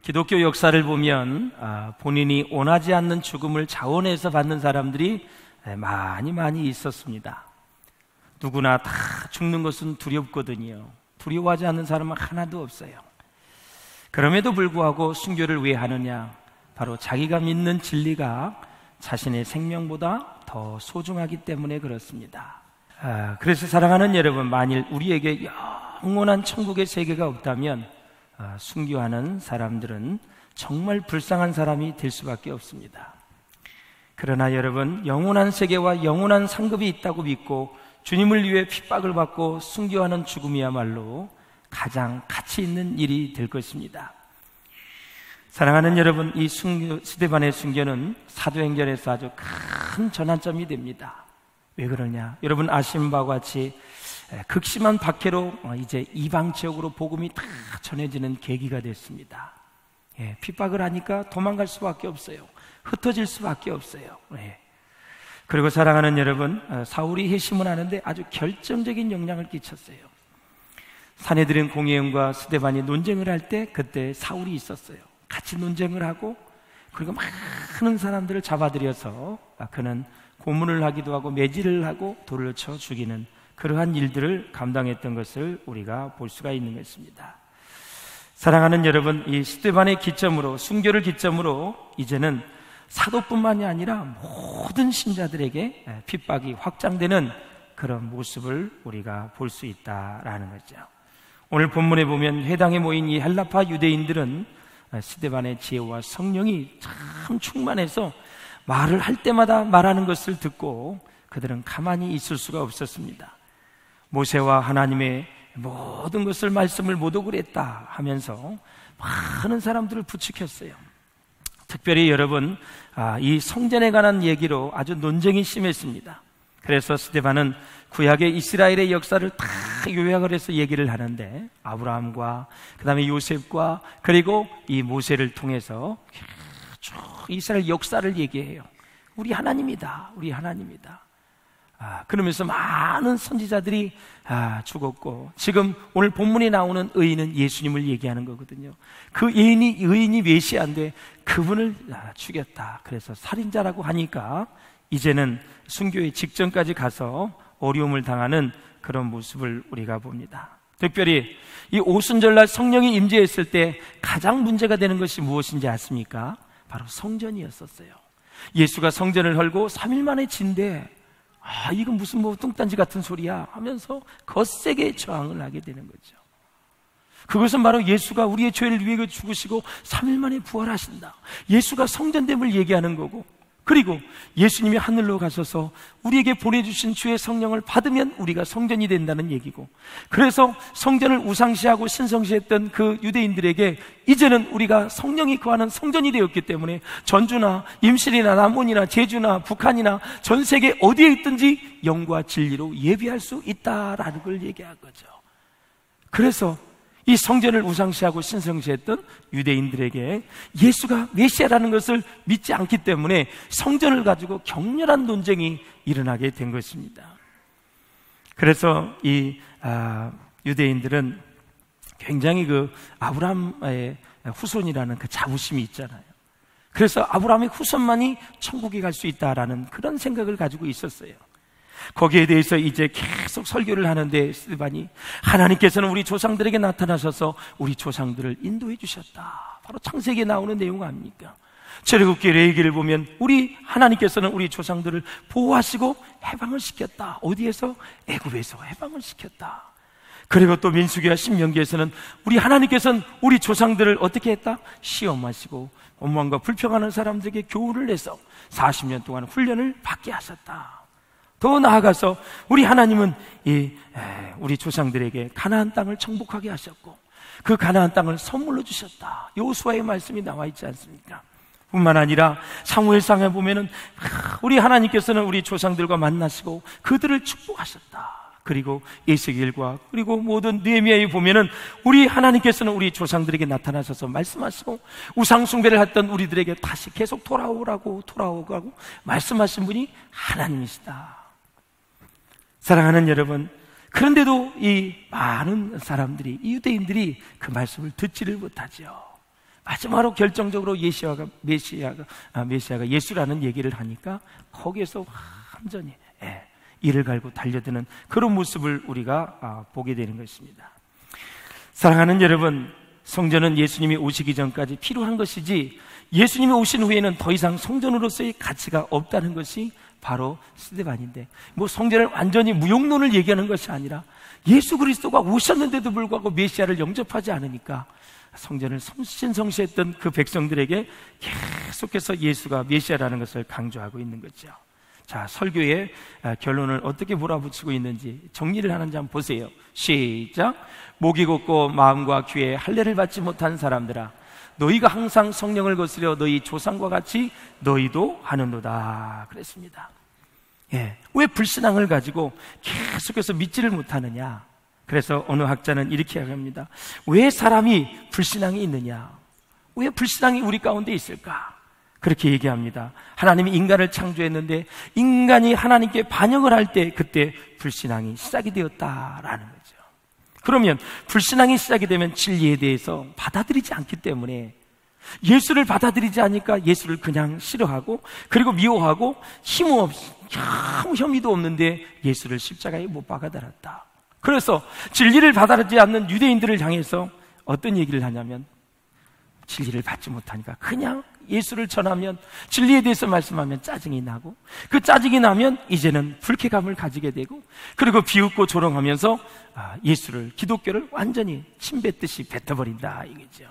기독교 역사를 보면 본인이 원하지 않는 죽음을 자원해서 받는 사람들이 많이 있었습니다. 누구나 다 죽는 것은 두렵거든요. 두려워하지 않는 사람은 하나도 없어요. 그럼에도 불구하고 순교를 왜 하느냐? 바로 자기가 믿는 진리가 자신의 생명보다 더 소중하기 때문에 그렇습니다. 그래서 사랑하는 여러분, 만일 우리에게 영원한 천국의 세계가 없다면 순교하는 사람들은 정말 불쌍한 사람이 될 수밖에 없습니다. 그러나 여러분, 영원한 세계와 영원한 상급이 있다고 믿고 주님을 위해 핍박을 받고 순교하는 죽음이야말로 가장 가치 있는 일이 될 것입니다. 사랑하는 여러분, 이 스데반의 순교는 사도행전에서 아주 큰 전환점이 됩니다. 왜 그러냐? 여러분 아시는 바와 같이 극심한 박해로 이제 이방 지역으로 복음이 다 전해지는 계기가 됐습니다. 핍박을 하니까 도망갈 수밖에 없어요. 흩어질 수밖에 없어요. 그리고 사랑하는 여러분, 사울이 회심을 하는데 아주 결정적인 영향을 끼쳤어요. 사내들인 공회원과 스데반이 논쟁을 할 때 그때 사울이 있었어요. 같이 논쟁을 하고 그리고 많은 사람들을 잡아들여서 그는 고문을 하기도 하고 매질을 하고 돌을 쳐 죽이는 그러한 일들을 감당했던 것을 우리가 볼 수가 있는 것입니다. 사랑하는 여러분, 이 스데반의 기점으로, 순교를 기점으로 이제는 사도뿐만이 아니라 모든 신자들에게 핍박이 확장되는 그런 모습을 우리가 볼 수 있다라는 거죠. 오늘 본문에 보면 회당에 모인 이 헬라파 유대인들은 스데반의 지혜와 성령이 참 충만해서 말을 할 때마다 말하는 것을 듣고 그들은 가만히 있을 수가 없었습니다. 모세와 하나님의 모든 것을 말씀을 모독을 했다 하면서 많은 사람들을 부추겼어요. 특별히 여러분, 이 성전에 관한 얘기로 아주 논쟁이 심했습니다. 그래서 스데반은 구약의 이스라엘의 역사를 다 요약을 해서 얘기를 하는데 아브라함과 그 다음에 요셉과 그리고 이 모세를 통해서 쭉 이스라엘 역사를 얘기해요. 우리 하나님이다, 우리 하나님이다. 그러면서 많은 선지자들이 죽었고, 지금 오늘 본문에 나오는 의인은 예수님을 얘기하는 거거든요. 그 의인이 메시아인데 그분을 죽였다. 그래서 살인자라고 하니까 이제는 순교의 직전까지 가서 어려움을 당하는 그런 모습을 우리가 봅니다. 특별히 이 오순절날 성령이 임재했을 때 가장 문제가 되는 것이 무엇인지 아십니까? 바로 성전이었었어요. 예수가 성전을 헐고 3일 만에 진대, 이건 무슨 뚱딴지 같은 소리야 하면서 거세게 저항을 하게 되는 거죠. 그것은 바로 예수가 우리의 죄를 위해 죽으시고 3일 만에 부활하신다, 예수가 성전됨을 얘기하는 거고, 그리고 예수님이 하늘로 가셔서 우리에게 보내주신 주의 성령을 받으면 우리가 성전이 된다는 얘기고, 그래서 성전을 우상시하고 신성시했던 그 유대인들에게 이제는 우리가 성령이 거하는 성전이 되었기 때문에 전주나 임실이나 남원이나 제주나 북한이나 전 세계 어디에 있든지 영과 진리로 예배할 수 있다라는 걸 얘기한 거죠. 그래서 이 성전을 우상시하고 신성시했던 유대인들에게 예수가 메시아라는 것을 믿지 않기 때문에 성전을 가지고 격렬한 논쟁이 일어나게 된 것입니다. 그래서 이 유대인들은 굉장히 그 아브라함의 후손이라는 그 자부심이 있잖아요. 그래서 아브라함의 후손만이 천국에 갈 수 있다라는 그런 생각을 가지고 있었어요. 거기에 대해서 이제 계속 설교를 하는데 스데반이, 하나님께서는 우리 조상들에게 나타나셔서 우리 조상들을 인도해 주셨다. 바로 창세기에 나오는 내용 아닙니까? 출애굽기 레위기를 보면 우리 하나님께서는 우리 조상들을 보호하시고 해방을 시켰다. 어디에서? 애굽에서 해방을 시켰다. 그리고 또 민수기와 신명기에서는 우리 하나님께서는 우리 조상들을 어떻게 했다? 시험하시고 원망과 불평하는 사람들에게 교훈을 내서 40년 동안 훈련을 받게 하셨다. 더 나아가서 우리 하나님은 우리 조상들에게 가나안 땅을 정복하게 하셨고 그 가나안 땅을 선물로 주셨다. 여호수아의 말씀이 나와 있지 않습니까? 뿐만 아니라 사무엘상에 보면은 우리 하나님께서는 우리 조상들과 만나시고 그들을 축복하셨다. 그리고 에스겔과 그리고 모든 느헤미야에 보면은 우리 하나님께서는 우리 조상들에게 나타나셔서 말씀하시고 우상 숭배를 했던 우리들에게 다시 계속 돌아오라고 말씀하신 분이 하나님이시다. 사랑하는 여러분, 그런데도 이 많은 사람들이, 이 유대인들이 그 말씀을 듣지를 못하죠. 마지막으로 결정적으로 메시아가 예수라는 얘기를 하니까 거기에서 완전히 이를 갈고 달려드는 그런 모습을 우리가 보게 되는 것입니다. 사랑하는 여러분, 성전은 예수님이 오시기 전까지 필요한 것이지 예수님이 오신 후에는 더 이상 성전으로서의 가치가 없다는 것이 바로 스데반인데, 성전을 완전히 무용론을 얘기하는 것이 아니라 예수 그리스도가 오셨는데도 불구하고 메시아를 영접하지 않으니까 성전을 성신성시했던 그 백성들에게 계속해서 예수가 메시아라는 것을 강조하고 있는 거죠. 자, 설교의 결론을 어떻게 몰아붙이고 있는지 정리를 하는지 한번 보세요. 시작. 목이 곧고 마음과 귀에 할례를 받지 못한 사람들아, 너희가 항상 성령을 거스려 너희 조상과 같이 너희도 하는도다 그랬습니다. 왜 불신앙을 가지고 계속해서 믿지를 못하느냐? 그래서 어느 학자는 이렇게 이야기합니다. 왜 사람이 불신앙이 있느냐? 왜 불신앙이 우리 가운데 있을까? 그렇게 얘기합니다. 하나님이 인간을 창조했는데 인간이 하나님께 반역을 할 때 그때 불신앙이 시작이 되었다라는 거죠. 그러면 불신앙이 시작이 되면 진리에 대해서 받아들이지 않기 때문에, 예수를 받아들이지 않으니까 예수를 그냥 싫어하고 그리고 미워하고 힘없이 아무 혐의도 없는데 예수를 십자가에 못 박아달았다. 그래서 진리를 받아들이지 않는 유대인들을 향해서 어떤 얘기를 하냐면, 진리를 받지 못하니까 그냥 예수를 전하면, 진리에 대해서 말씀하면 짜증이 나고, 그 짜증이 나면 이제는 불쾌감을 가지게 되고, 그리고 비웃고 조롱하면서 예수를, 기독교를 완전히 침뱉듯이 뱉어버린다 이거죠.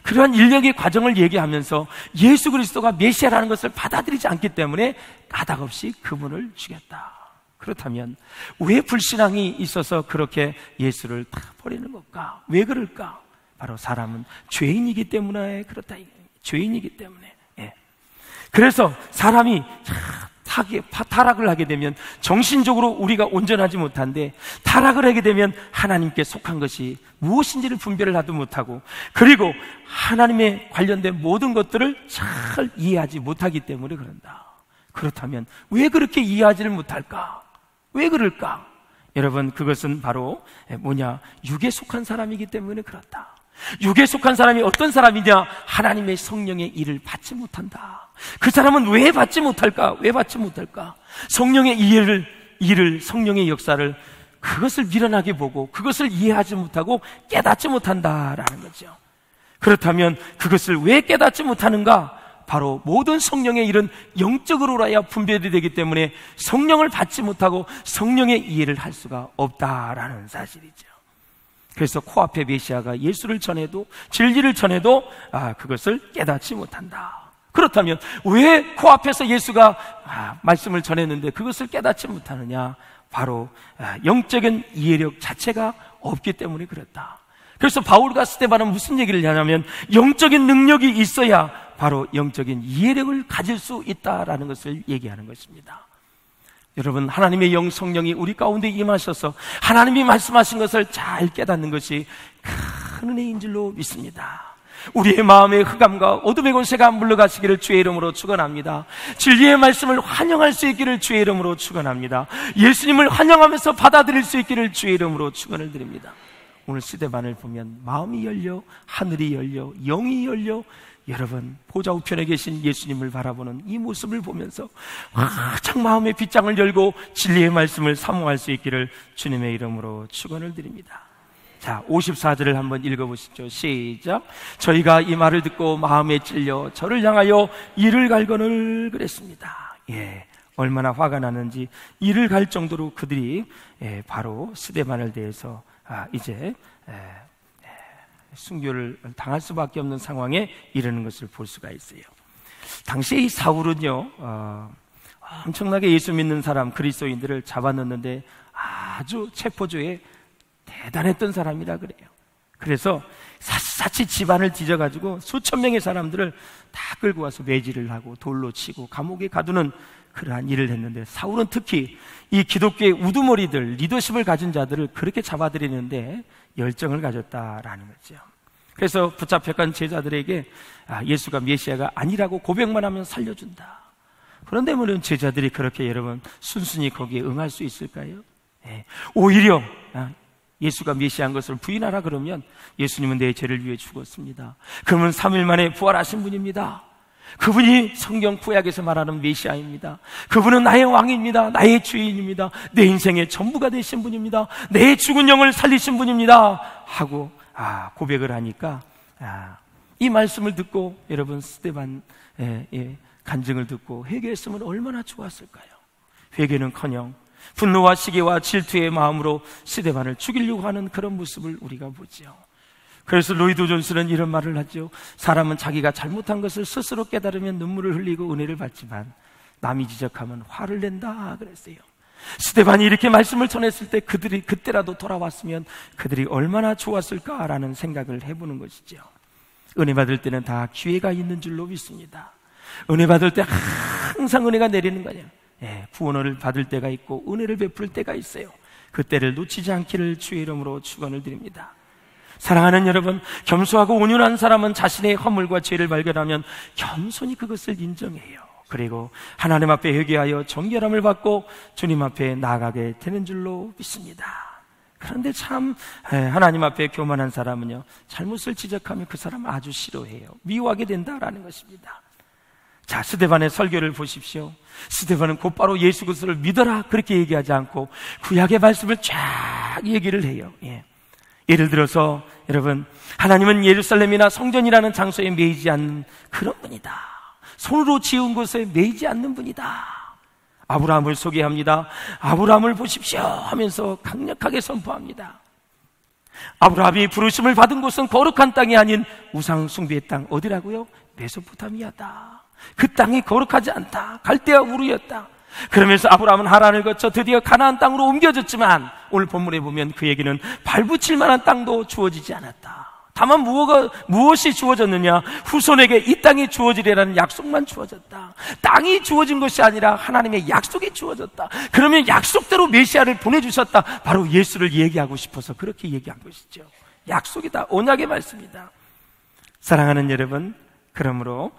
그러한 인력의 과정을 얘기하면서 예수 그리스도가 메시아라는 것을 받아들이지 않기 때문에 까닭없이 그분을 죽였다. 그렇다면 왜 불신앙이 있어서 그렇게 예수를 다 버리는 걸까? 왜 그럴까? 바로 사람은 죄인이기 때문에 그렇다. 죄인이기 때문에. 그래서 사람이 타락을 하게 되면 정신적으로 우리가 온전하지 못한데, 타락을 하게 되면 하나님께 속한 것이 무엇인지를 분별을 하도 못하고, 그리고 하나님에 관련된 모든 것들을 잘 이해하지 못하기 때문에 그런다. 그렇다면 왜 그렇게 이해하지를 못할까? 왜 그럴까? 여러분, 그것은 바로 육에 속한 사람이기 때문에 그렇다. 육에 속한 사람이 어떤 사람이냐? 하나님의 성령의 일을 받지 못한다. 그 사람은 왜 받지 못할까? 왜 받지 못할까? 성령의 일을, 성령의 역사를, 그것을 미련하게 보고 그것을 이해하지 못하고 깨닫지 못한다라는 거죠. 그렇다면 그것을 왜 깨닫지 못하는가? 바로 모든 성령의 일은 영적으로라야 분별이 되기 때문에 성령을 받지 못하고 성령의 이해를 할 수가 없다라는 사실이죠. 그래서 코앞에 메시아가 예수를 전해도, 진리를 전해도 그것을 깨닫지 못한다. 그렇다면 왜 코앞에서 예수가 말씀을 전했는데 그것을 깨닫지 못하느냐? 바로 영적인 이해력 자체가 없기 때문에 그렇다. 그래서 바울과 스데반은 무슨 얘기를 하냐면, 영적인 능력이 있어야 바로 영적인 이해력을 가질 수 있다라는 것을 얘기하는 것입니다. 여러분, 하나님의 영 성령이 우리 가운데 임하셔서 하나님이 말씀하신 것을 잘 깨닫는 것이 큰 은혜인 줄로 믿습니다. 우리의 마음의 흑암과 어둠의 권세가 물러가시기를 주의 이름으로 축원합니다. 진리의 말씀을 환영할 수 있기를 주의 이름으로 축원합니다. 예수님을 환영하면서 받아들일 수 있기를 주의 이름으로 축원을 드립니다. 오늘 스데반을 보면 마음이 열려, 하늘이 열려, 영이 열려, 여러분 보좌 우편에 계신 예수님을 바라보는 이 모습을 보면서 활짝 마음의 빗장을 열고 진리의 말씀을 사모할 수 있기를 주님의 이름으로 축원을 드립니다. 자, 54절을 한번 읽어보시죠. 시작. 저희가 이 말을 듣고 마음에 찔려 저를 향하여 이를 갈거늘 그랬습니다. 얼마나 화가 나는지 이를 갈 정도로 그들이 바로 스데반을 대해서 이제 순교를 당할 수밖에 없는 상황에 이르는 것을 볼 수가 있어요. 당시 이 사울은요, 엄청나게 예수 믿는 사람, 그리스도인들을 잡아넣는데 아주 체포조에 대단했던 사람이라 그래요. 그래서 샅샅이 집안을 뒤져가지고 수천 명의 사람들을 다 끌고 와서 매질을 하고 돌로 치고 감옥에 가두는 그러한 일을 했는데, 사울은 특히 이 기독교의 우두머리들, 리더십을 가진 자들을 그렇게 잡아들이는데 열정을 가졌다라는 거죠. 그래서 붙잡혀간 제자들에게 예수가 메시아가 아니라고 고백만 하면 살려준다. 그런데 물론 제자들이 그렇게 여러분 순순히 거기에 응할 수 있을까요? 오히려 예수가 메시아인 것을 부인하라 그러면 예수님은 내 죄를 위해 죽었습니다. 그러면 3일 만에 부활하신 분입니다. 그분이 성경 구약에서 말하는 메시아입니다. 그분은 나의 왕입니다. 나의 주인입니다. 내 인생의 전부가 되신 분입니다. 내 죽은 영을 살리신 분입니다 하고 고백을 하니까 이 말씀을 듣고 여러분 스데반의 간증을 듣고 회개했으면 얼마나 좋았을까요? 회개는커녕 분노와 시기와 질투의 마음으로 스데반을 죽이려고 하는 그런 모습을 우리가 보죠. 그래서 로이드 존스는 이런 말을 하죠. 사람은 자기가 잘못한 것을 스스로 깨달으면 눈물을 흘리고 은혜를 받지만 남이 지적하면 화를 낸다 그랬어요. 스데반이 이렇게 말씀을 전했을 때 그들이 그때라도 돌아왔으면 그들이 얼마나 좋았을까라는 생각을 해보는 것이죠. 은혜 받을 때는 다 기회가 있는 줄로 믿습니다. 은혜 받을 때 항상 은혜가 내리는 거예요. 구원을 받을 때가 있고 은혜를 베풀 때가 있어요. 그때를 놓치지 않기를 주의 이름으로 축원을 드립니다. 사랑하는 여러분, 겸손하고 온유한 사람은 자신의 허물과 죄를 발견하면 겸손히 그것을 인정해요. 그리고 하나님 앞에 회개하여 정결함을 받고 주님 앞에 나아가게 되는 줄로 믿습니다. 그런데 참 하나님 앞에 교만한 사람은요, 잘못을 지적하면 그 사람 아주 싫어해요. 미워하게 된다라는 것입니다. 자, 스데반의 설교를 보십시오. 스데반은 곧바로 예수 그리스도를 믿어라 그렇게 얘기하지 않고 구약의 말씀을 쫙 얘기를 해요. 예를 들어서 여러분, 하나님은 예루살렘이나 성전이라는 장소에 매이지 않는 그런 분이다. 손으로 지은 곳에 매이지 않는 분이다. 아브라함을 소개합니다. 아브라함을 보십시오 하면서 강력하게 선포합니다. 아브라함이 부르심을 받은 곳은 거룩한 땅이 아닌 우상 숭배의 땅, 어디라고요? 메소포타미아다. 그 땅이 거룩하지 않다. 갈대아 우르였다. 그러면서 아브라함은 하란을 거쳐 드디어 가나안 땅으로 옮겨졌지만 오늘 본문에 보면 그에게는 발붙일 만한 땅도 주어지지 않았다. 다만 무엇이 주어졌느냐? 후손에게 이 땅이 주어지리라는 약속만 주어졌다. 땅이 주어진 것이 아니라 하나님의 약속이 주어졌다. 그러면 약속대로 메시아를 보내주셨다. 바로 예수를 얘기하고 싶어서 그렇게 얘기한 것이죠. 약속이다. 언약의 말씀이다. 사랑하는 여러분, 그러므로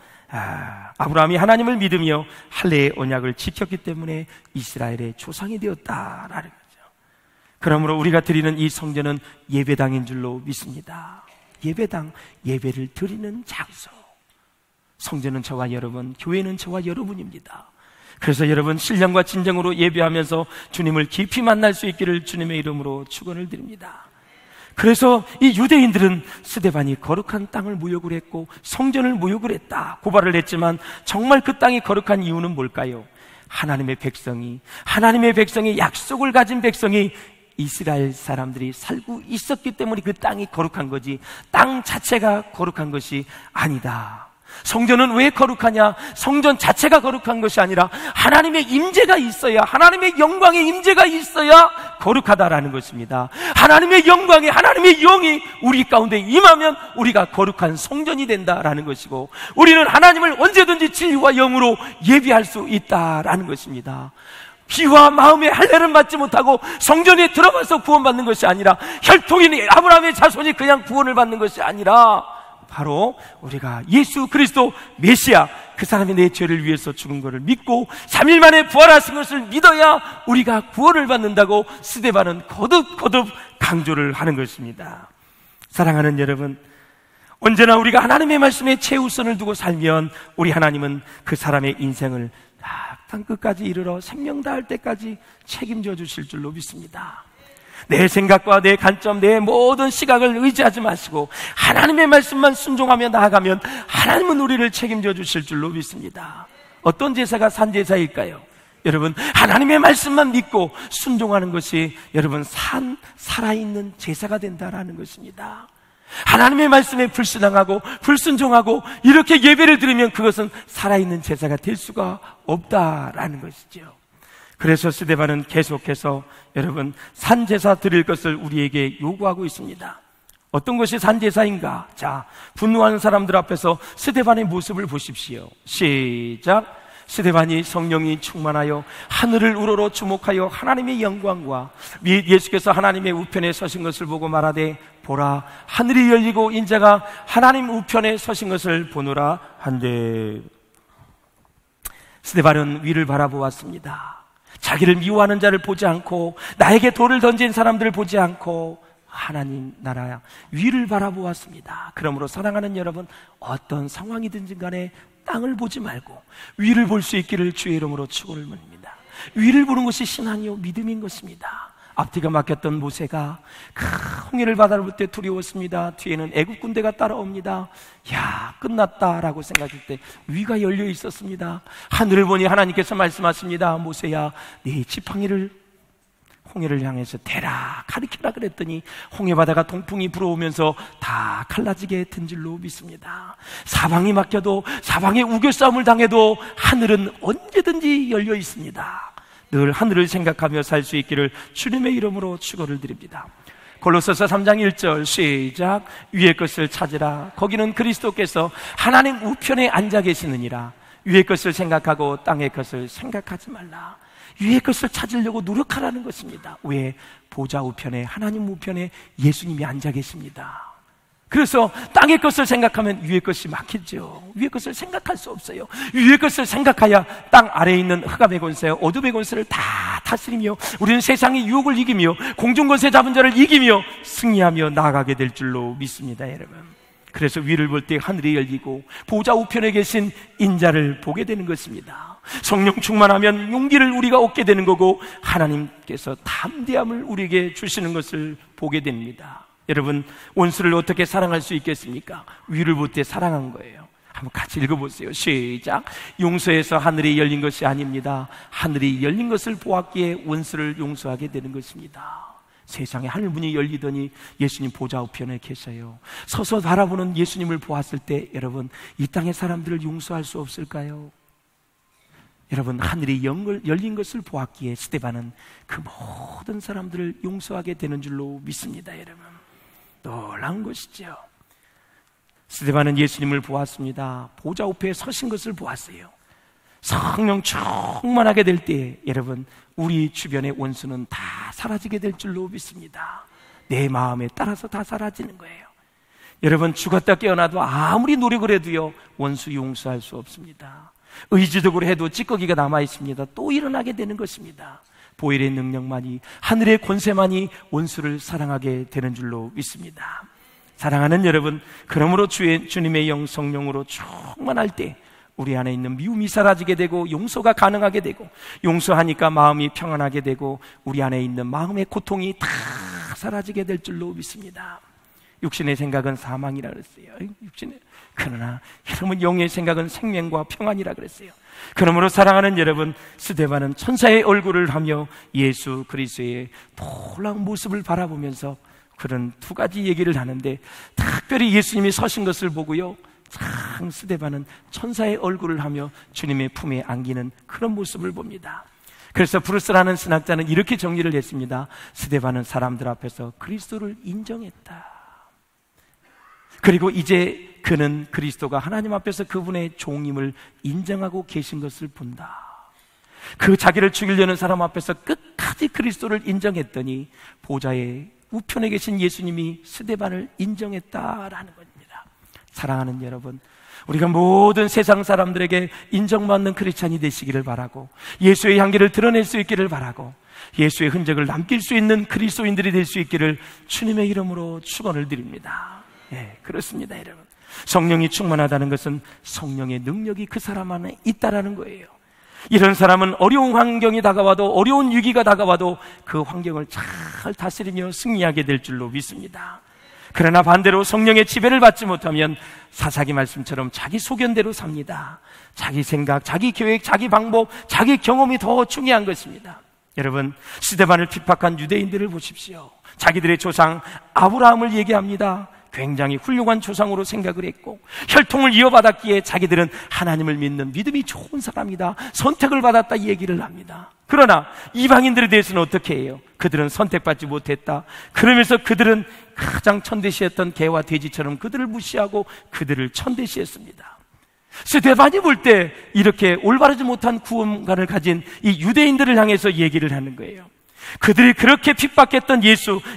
아브라함이 하나님을 믿으며 할례의 언약을 지켰기 때문에 이스라엘의 조상이 되었다라는 거죠. 그러므로 우리가 드리는 이 성전은 예배당인 줄로 믿습니다. 예배당, 예배를 드리는 장소. 성전은 저와 여러분, 교회는 저와 여러분입니다. 그래서 여러분 신령과 진정으로 예배하면서 주님을 깊이 만날 수 있기를 주님의 이름으로 축원을 드립니다. 그래서 이 유대인들은 스데반이 거룩한 땅을 모욕을 했고 성전을 모욕을 했다 고발을 했지만 정말 그 땅이 거룩한 이유는 뭘까요? 하나님의 백성이 약속을 가진 백성이 이스라엘 사람들이 살고 있었기 때문에 그 땅이 거룩한 거지 땅 자체가 거룩한 것이 아니다. 성전은 왜 거룩하냐? 성전 자체가 거룩한 것이 아니라 하나님의 임재가 있어야, 하나님의 영광의 임재가 있어야 거룩하다라는 것입니다. 하나님의 영광이, 하나님의 영이 우리 가운데 임하면 우리가 거룩한 성전이 된다라는 것이고, 우리는 하나님을 언제든지 진리와 영으로 예비할 수 있다라는 것입니다. 피와 마음의 할례를 받지 못하고 성전에 들어가서 구원받는 것이 아니라, 혈통인 아브라함의 자손이 그냥 구원을 받는 것이 아니라 바로 우리가 예수 그리스도 메시아, 그 사람이 내 죄를 위해서 죽은 것을 믿고 3일 만에 부활하신 것을 믿어야 우리가 구원을 받는다고 스데반은 거듭 강조를 하는 것입니다. 사랑하는 여러분, 언제나 우리가 하나님의 말씀에 최우선을 두고 살면 우리 하나님은 그 사람의 인생을 땅 끝까지 이르러 생명 다할 때까지 책임져 주실 줄로 믿습니다. 내 생각과 내 관점, 내 모든 시각을 의지하지 마시고 하나님의 말씀만 순종하며 나아가면 하나님은 우리를 책임져 주실 줄로 믿습니다. 어떤 제사가 산제사일까요? 여러분, 하나님의 말씀만 믿고 순종하는 것이 여러분 살아있는 제사가 된다라는 것입니다. 하나님의 말씀에 불신앙하고 불순종하고 이렇게 예배를 드리면 그것은 살아있는 제사가 될 수가 없다라는 것이죠. 그래서 스데반은 계속해서 여러분 산제사 드릴 것을 우리에게 요구하고 있습니다. 어떤 것이 산제사인가? 자, 분노하는 사람들 앞에서 스데반의 모습을 보십시오. 시작. 스데반이 성령이 충만하여 하늘을 우러러 주목하여 하나님의 영광과 예수께서 하나님의 우편에 서신 것을 보고 말하되 보라, 하늘이 열리고 인자가 하나님 우편에 서신 것을 보노라 한데, 스데반은 위를 바라보았습니다. 자기를 미워하는 자를 보지 않고 나에게 돌을 던진 사람들을 보지 않고 하나님 나라 위를 바라보았습니다. 그러므로 사랑하는 여러분, 어떤 상황이든지 간에 땅을 보지 말고 위를 볼 수 있기를 주의 이름으로 축원을 드립니다. 위를 보는 것이 신앙이요 믿음인 것입니다. 앞뒤가 막혔던 모세가 홍해를 바다를 볼 때 두려웠습니다. 뒤에는 애국 군대가 따라옵니다. 야, 끝났다라고 생각할 때 위가 열려 있었습니다. 하늘을 보니 하나님께서 말씀하십니다. 모세야, 네 지팡이를 홍해를 향해서 대라, 가리켜라 그랬더니 홍해 바다가 동풍이 불어오면서 다 갈라지게 된 줄로 믿습니다. 사방이 막혀도, 사방에 우겨싸움을 당해도 하늘은 언제든지 열려 있습니다. 늘 하늘을 생각하며 살 수 있기를 주님의 이름으로 축원을 드립니다. 골로새서 3장 1절 시작. 위의 것을 찾으라. 거기는 그리스도께서 하나님 우편에 앉아 계시느니라. 위의 것을 생각하고 땅의 것을 생각하지 말라. 위의 것을 찾으려고 노력하라는 것입니다. 왜? 보좌 우편에, 하나님 우편에 예수님이 앉아 계십니다. 그래서 땅의 것을 생각하면 위의 것이 막히죠. 위의 것을 생각할 수 없어요. 위의 것을 생각해야 땅 아래에 있는 흑암의 권세, 어둠의 권세를 다 다스리며 우리는 세상의 유혹을 이기며 공중권세 잡은 자를 이기며 승리하며 나아가게 될 줄로 믿습니다, 여러분. 그래서 위를 볼 때 하늘이 열리고 보좌 우편에 계신 인자를 보게 되는 것입니다. 성령 충만하면 용기를 우리가 얻게 되는 거고 하나님께서 담대함을 우리에게 주시는 것을 보게 됩니다. 여러분, 원수를 어떻게 사랑할 수 있겠습니까? 위를 볼 때 사랑한 거예요. 한번 같이 읽어보세요. 시작. 용서해서 하늘이 열린 것이 아닙니다. 하늘이 열린 것을 보았기에 원수를 용서하게 되는 것입니다. 세상에 하늘문이 열리더니 예수님 보좌 우편에 계셔요. 서서 바라보는 예수님을 보았을 때 여러분, 이 땅의 사람들을 용서할 수 없을까요? 여러분, 하늘이 열린 것을 보았기에 스데반은 그 모든 사람들을 용서하게 되는 줄로 믿습니다. 여러분, 놀라운 것이죠. 스데반은 예수님을 보았습니다. 보좌 우편에 서신 것을 보았어요. 성령 충만하게 될 때 여러분, 우리 주변의 원수는 다 사라지게 될 줄로 믿습니다. 내 마음에 따라서 다 사라지는 거예요. 여러분, 죽었다 깨어나도 아무리 노력을 해도요, 원수 용서할 수 없습니다. 의지적으로 해도 찌꺼기가 남아있습니다. 또 일어나게 되는 것입니다. 보혈의 능력만이, 하늘의 권세만이 원수를 사랑하게 되는 줄로 믿습니다. 사랑하는 여러분, 그러므로 주님의 영 성령으로 충만할 때 우리 안에 있는 미움이 사라지게 되고 용서가 가능하게 되고, 용서하니까 마음이 평안하게 되고 우리 안에 있는 마음의 고통이 다 사라지게 될 줄로 믿습니다. 육신의 생각은 사망이라 그랬어요. 그러나 여러분, 영의 생각은 생명과 평안이라 그랬어요. 그러므로 사랑하는 여러분, 스데반은 천사의 얼굴을 하며 예수 그리스도의 놀라운 모습을 바라보면서 그런 두 가지 얘기를 하는데, 특별히 예수님이 서신 것을 보고요, 참 스데반은 천사의 얼굴을 하며 주님의 품에 안기는 그런 모습을 봅니다. 그래서 브루스라는 신학자는 이렇게 정리를 했습니다. 스데반은 사람들 앞에서 그리스도를 인정했다. 그리고 이제 그는 그리스도가 하나님 앞에서 그분의 종임을 인정하고 계신 것을 본다. 그 자기를 죽이려는 사람 앞에서 끝까지 그리스도를 인정했더니 보좌의 우편에 계신 예수님이 스데반을 인정했다라는 겁니다. 사랑하는 여러분, 우리가 모든 세상 사람들에게 인정받는 크리스찬이 되시기를 바라고, 예수의 향기를 드러낼 수 있기를 바라고, 예수의 흔적을 남길 수 있는 그리스도인들이 될 수 있기를 주님의 이름으로 축원을 드립니다. 예, 그렇습니다. 여러분, 성령이 충만하다는 것은 성령의 능력이 그 사람 안에 있다라는 거예요. 이런 사람은 어려운 환경이 다가와도, 어려운 위기가 다가와도 그 환경을 잘 다스리며 승리하게 될 줄로 믿습니다. 그러나 반대로 성령의 지배를 받지 못하면 사사기 말씀처럼 자기 소견대로 삽니다. 자기 생각, 자기 계획, 자기 방법, 자기 경험이 더 중요한 것입니다. 여러분, 스데반을 핍박한 유대인들을 보십시오. 자기들의 조상 아브라함을 얘기합니다. 굉장히 훌륭한 조상으로 생각을 했고, 혈통을 이어받았기에 자기들은 하나님을 믿는 믿음이 좋은 사람이다, 선택을 받았다 이 얘기를 합니다. 그러나 이방인들에 대해서는 어떻게 해요? 그들은 선택받지 못했다. 그러면서 그들은 가장 천대시했던 개와 돼지처럼 그들을 무시하고 그들을 천대시했습니다. 스데반이 볼 때 이렇게 올바르지 못한 구원관을 가진 이 유대인들을 향해서 얘기를 하는 거예요. 그들이 그렇게 핍박했던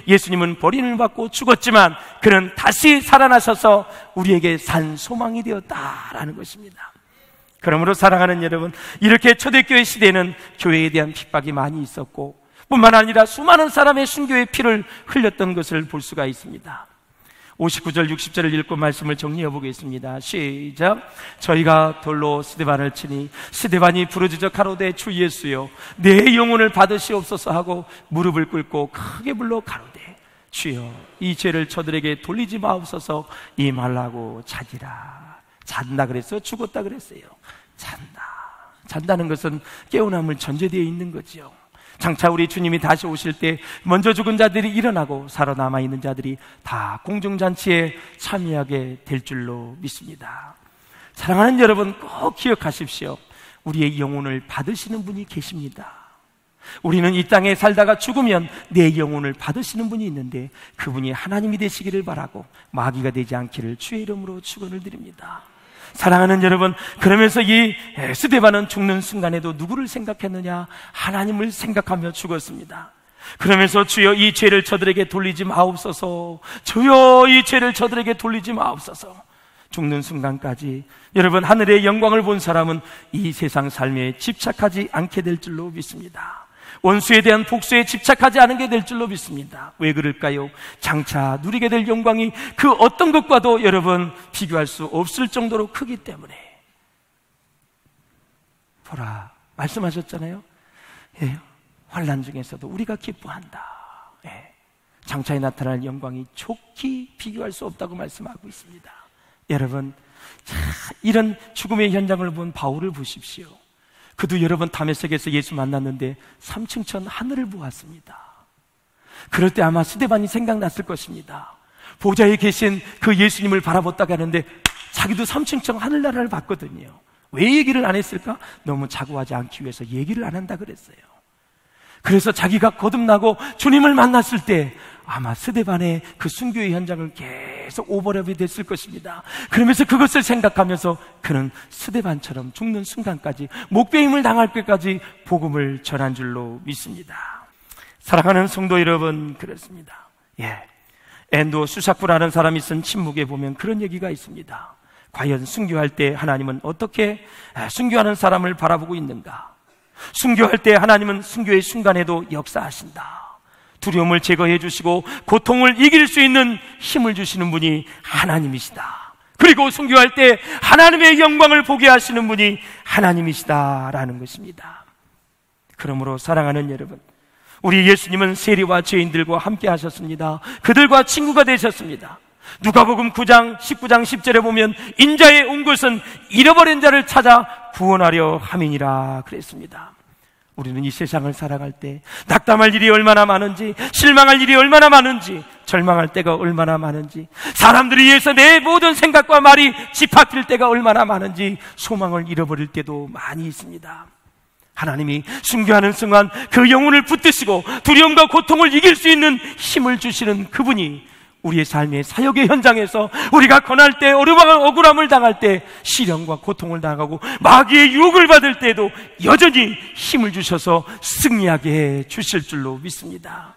예수님은 버림을 받고 죽었지만 그는 다시 살아나셔서 우리에게 산 소망이 되었다라는 것입니다. 그러므로 사랑하는 여러분, 이렇게 초대교회 시대에는 교회에 대한 핍박이 많이 있었고, 뿐만 아니라 수많은 사람의 순교의 피를 흘렸던 것을 볼 수가 있습니다. 59절 60절을 읽고 말씀을 정리해 보겠습니다. 시작. 저희가 돌로 스데반을 치니 스데반이 부르짖어 가로되 주 예수여 내 영혼을 받으시옵소서 하고 무릎을 꿇고 크게 불러 가로되 주여 이 죄를 저들에게 돌리지 마옵소서. 이 말라고 자기라. 잔다 그랬어요? 죽었다 그랬어요? 잔다는 것은 깨어남을 전제되어 있는 거지요. 장차 우리 주님이 다시 오실 때 먼저 죽은 자들이 일어나고 살아남아 있는 자들이 다 공중잔치에 참여하게 될 줄로 믿습니다. 사랑하는 여러분, 꼭 기억하십시오. 우리의 영혼을 받으시는 분이 계십니다. 우리는 이 땅에 살다가 죽으면 내 영혼을 받으시는 분이 있는데 그분이 하나님이 되시기를 바라고 마귀가 되지 않기를 주의 이름으로 축원을 드립니다. 사랑하는 여러분, 그러면서 이 스데반은 죽는 순간에도 누구를 생각했느냐? 하나님을 생각하며 죽었습니다. 그러면서 주여 이 죄를 저들에게 돌리지 마옵소서. 주여 이 죄를 저들에게 돌리지 마옵소서. 죽는 순간까지 여러분, 하늘의 영광을 본 사람은 이 세상 삶에 집착하지 않게 될 줄로 믿습니다. 원수에 대한 복수에 집착하지 않게 될 줄로 믿습니다. 왜 그럴까요? 장차 누리게 될 영광이 그 어떤 것과도 여러분 비교할 수 없을 정도로 크기 때문에. 보라, 말씀하셨잖아요. 예, 환난 중에서도 우리가 기뻐한다. 예, 장차에 나타날 영광이 좋게 비교할 수 없다고 말씀하고 있습니다. 여러분, 자, 이런 죽음의 현장을 본 바울을 보십시오. 그도 여러분 다메섹에서 예수 만났는데 3층 천 하늘을 보았습니다. 그럴 때 아마 스데반이 생각났을 것입니다. 보좌에 계신 그 예수님을 바라봤다가 하는데 자기도 3층 천 하늘나라를 봤거든요. 왜 얘기를 안 했을까? 너무 자고하지 않기 위해서 얘기를 안 한다 그랬어요. 그래서 자기가 거듭나고 주님을 만났을 때 아마 스데반의 그 순교의 현장을 계속 오버랩이 됐을 것입니다. 그러면서 그것을 생각하면서 그는 스데반처럼 죽는 순간까지 목베임을 당할 때까지 복음을 전한 줄로 믿습니다. 사랑하는 성도 여러분, 그렇습니다. 앤도 수사쿠라는 사람이 쓴 침묵에 보면 그런 얘기가 있습니다. 과연 순교할 때 하나님은 어떻게 순교하는 사람을 바라보고 있는가? 순교할 때 하나님은 순교의 순간에도 역사하신다. 두려움을 제거해 주시고 고통을 이길 수 있는 힘을 주시는 분이 하나님이시다. 그리고 순교할 때 하나님의 영광을 보게 하시는 분이 하나님이시다라는 것입니다. 그러므로 사랑하는 여러분, 우리 예수님은 세리와 죄인들과 함께 하셨습니다. 그들과 친구가 되셨습니다. 누가복음 9장 19장 10절에 보면 인자에 온 것은 잃어버린 자를 찾아 구원하려 함이니라 그랬습니다. 우리는 이 세상을 살아갈 때 낙담할 일이 얼마나 많은지, 실망할 일이 얼마나 많은지, 절망할 때가 얼마나 많은지, 사람들에 의해서 내 모든 생각과 말이 짓밟힐 때가 얼마나 많은지, 소망을 잃어버릴 때도 많이 있습니다. 하나님이 순교하는 순간 그 영혼을 붙드시고 두려움과 고통을 이길 수 있는 힘을 주시는 그분이 우리의 삶의 사역의 현장에서 우리가 고날 때, 억울함을 당할 때, 시련과 고통을 당하고 마귀의 유혹을 받을 때에도 여전히 힘을 주셔서 승리하게 해 주실 줄로 믿습니다.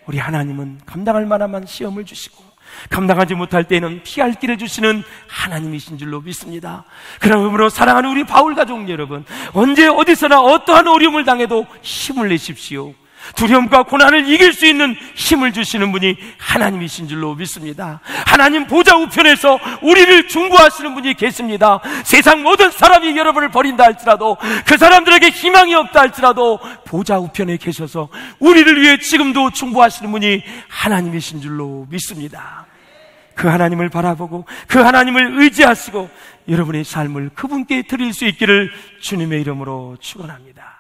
우리 하나님은 감당할 만한 시험을 주시고 감당하지 못할 때에는 피할 길을 주시는 하나님이신 줄로 믿습니다. 그러므로 사랑하는 우리 바울 가족 여러분, 언제 어디서나 어떠한 어려움을 당해도 힘을 내십시오. 두려움과 고난을 이길 수 있는 힘을 주시는 분이 하나님이신 줄로 믿습니다. 하나님 보좌 우편에서 우리를 중보하시는 분이 계십니다. 세상 모든 사람이 여러분을 버린다 할지라도, 그 사람들에게 희망이 없다 할지라도 보좌 우편에 계셔서 우리를 위해 지금도 중보하시는 분이 하나님이신 줄로 믿습니다. 그 하나님을 바라보고 그 하나님을 의지하시고 여러분의 삶을 그분께 드릴 수 있기를 주님의 이름으로 축원합니다.